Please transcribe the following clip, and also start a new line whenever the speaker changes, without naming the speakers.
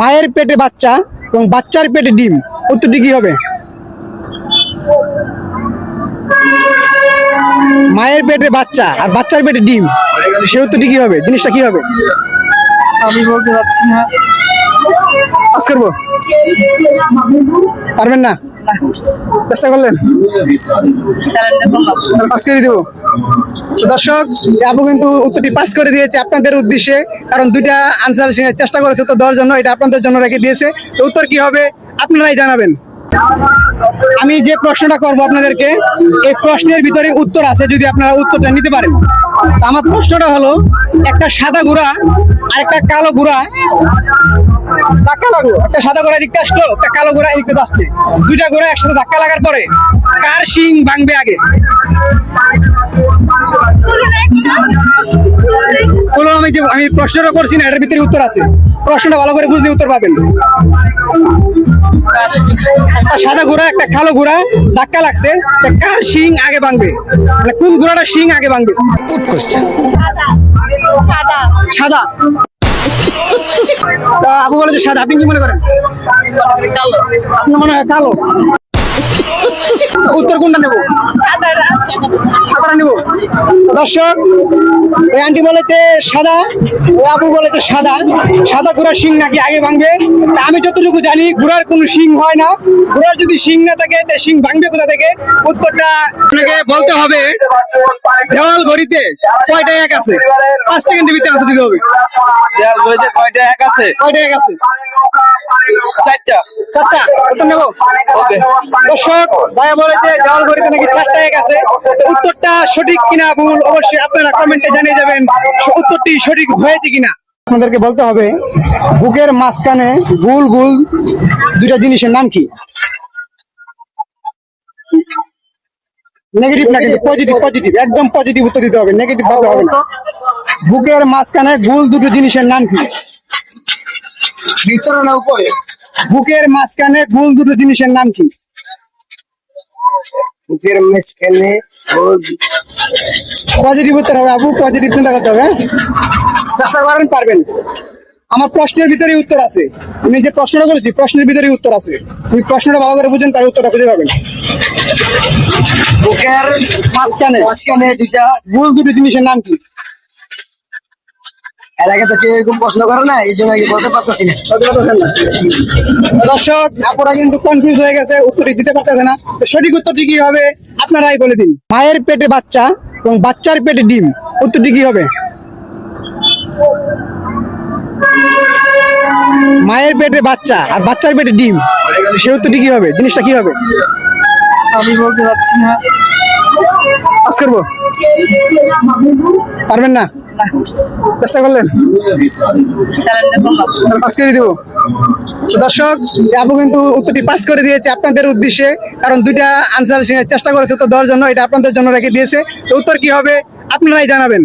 মায়ের পেটে বাচ্চা এবং বাচ্চার পেটে ডিম, উত্তরটি কি হবে? মায়ের পেটে বাচ্চা আর বাচ্চার পেটে ডিম, সে উত্তরটি কি হবে? জিনিসটা কি হবে?
আমি বলতে পারছি না।
পাস করবো? পারবেন না? চেষ্টা করলেন, পাস করে দেবো। দর্শক, আপু কিন্তু উত্তরটি পাস করে দিয়েছে আপনাদের উদ্দেশ্যে, কারণ দুইটা আনসার চেষ্টা করেছে উত্তর দেওয়ার জন্য, এটা আপনাদের জন্য রেখে দিয়েছে। তো উত্তর কি হবে আপনারাই জানাবেন। আমি যে প্রশ্নটা করবো আপনাদেরকে, এই প্রশ্নের ভিতরে উত্তর আছে, যদি আপনারা উত্তরটা নিতে পারেন। তো আমার প্রশ্নটা হলো, একটা সাদা ঘোড়া আর একটা কালো ঘোড়া ধাক্কা লাগলো, একটা সাদা ঘোড়া দিকতে আসলো, একটা কালো ঘোড়া এদিকে যাচ্ছে, দুইটা ঘোড়া একসাথে ধাক্কা লাগার পরে কার শিং ভাঙবে আগে? বলো, আমি প্রশ্নটা করছি না, এটার ভিতরে উত্তর আছে, প্রশ্নটা ভালো করে বুঝলে উত্তর পাবেন। একটা সাদা ঘোড়া একটা কালো ঘোড়া ধাক্কা লাগছে, কার শিং আগে ভাঙবে? মানে কোন ঘোড়াটা শিং আগে ভাঙবে? সাদা। আপু বলে যে সাদা, আপনি কি মনে করেন? আপনার মনে হয় কালো। উত্তর কোনটা নেব? সাদাটা নেব। দর্শক, ওই আন্টি বলেছে সাদা, ওই আপু বলেছে সাদা। সাদা ঘোড়ার শিং নাকি আগে ভাঙবে। তা আমি যতটুকু জানি, ঘোড়ার কোনো শিং হয় না। ঘোড়ার যদি শিং না থাকে, তা শিং ভাঙবে কোথা থেকে? উত্তরটা আপনাকে বলতে হবে। দেওয়াল ঘড়িতে কয়টা এক আছে? 5 সেকেন্ডের ভিতরে আনসার দিতে হবে।
দেয়াল ঘড়িতে কয়টা এক আছে?
কয়টা এক আছে?
4টা।
4টা। উত্তর নেব। দর্শক, ভাইয়া বলেছে দেওয়াল ঘড়িতে নাকি 4টা এক আছে। তো উত্তরটা সঠিক কিনা ভুল অবশ্যই আপনারা কমেন্টে জানিয়ে যাবেন, উত্তরটি সঠিক হয়েছে কিনা। আপনাদেরকে বলতে হবে, বুকের মাঝখানে গোল গোল দুইটা জিনিসের নাম কি? নেগেটিভ না, কিন্তু পজিটিভ, পজিটিভ, একদম পজিটিভ উত্তর দিতে হবে, নেগেটিভ ভাবে হবে না। বুকের মাঝখানে গোল দুটো জিনিসের নাম কি? ভিতরে না উপরে? বুকের মাঝখানে গোল দুটো জিনিসের নাম কি?
বুকের মাঝখানে
পজিটিভ উত্তর হবে আপু, পজিটিভ চিন্তা করতে হবে। চেষ্টা করেন, পারবেন। আমার প্রশ্নের ভিতরে উত্তর আছে, আমি যে প্রশ্নটা করেছি প্রশ্নের ভিতরে উত্তর আছে, তুমি প্রশ্নটা ভালো করে বুঝেন, তার উত্তরটা খুঁজে পাবেন।
বুকের মাঝখানে দুইটা
গোল দুটো জিনিসের নাম কি?
এর আগে তো কেউ এরকম প্রশ্ন করে না, এই জন্য বলতে পারতেছি না।
দর্শক, আপুরা কিন্তু কনফিউজ হয়ে গেছে, উত্তরটি দিতে পারতেছে না। তো সঠিক উত্তরটি কি হবে আপনারাই বলে দিন। মায়ের পেটে বাচ্চা এবং বাচ্চার পেটে ডিম, উত্তরটি কি হবে? মায়ের পেটে বাচ্চা আর বাচ্চার পেটে ডিম, সে উত্তরটি কি হবে? জিনিসটা কি হবে?
আমি বলতে পারছি না।
পাস করবো? পারবেন না? চেষ্টা করলেন, পাস করে দেবো। দর্শক, আপু কিন্তু উত্তরটি পাস করে দিয়েছে আপনাদের উদ্দেশ্যে, কারণ দুইটা আনসার চেষ্টা করেছে উত্তর দেওয়ার জন্য, এটা আপনাদের জন্য রেখে দিয়েছে। তো উত্তর কি হবে আপনারাই জানাবেন।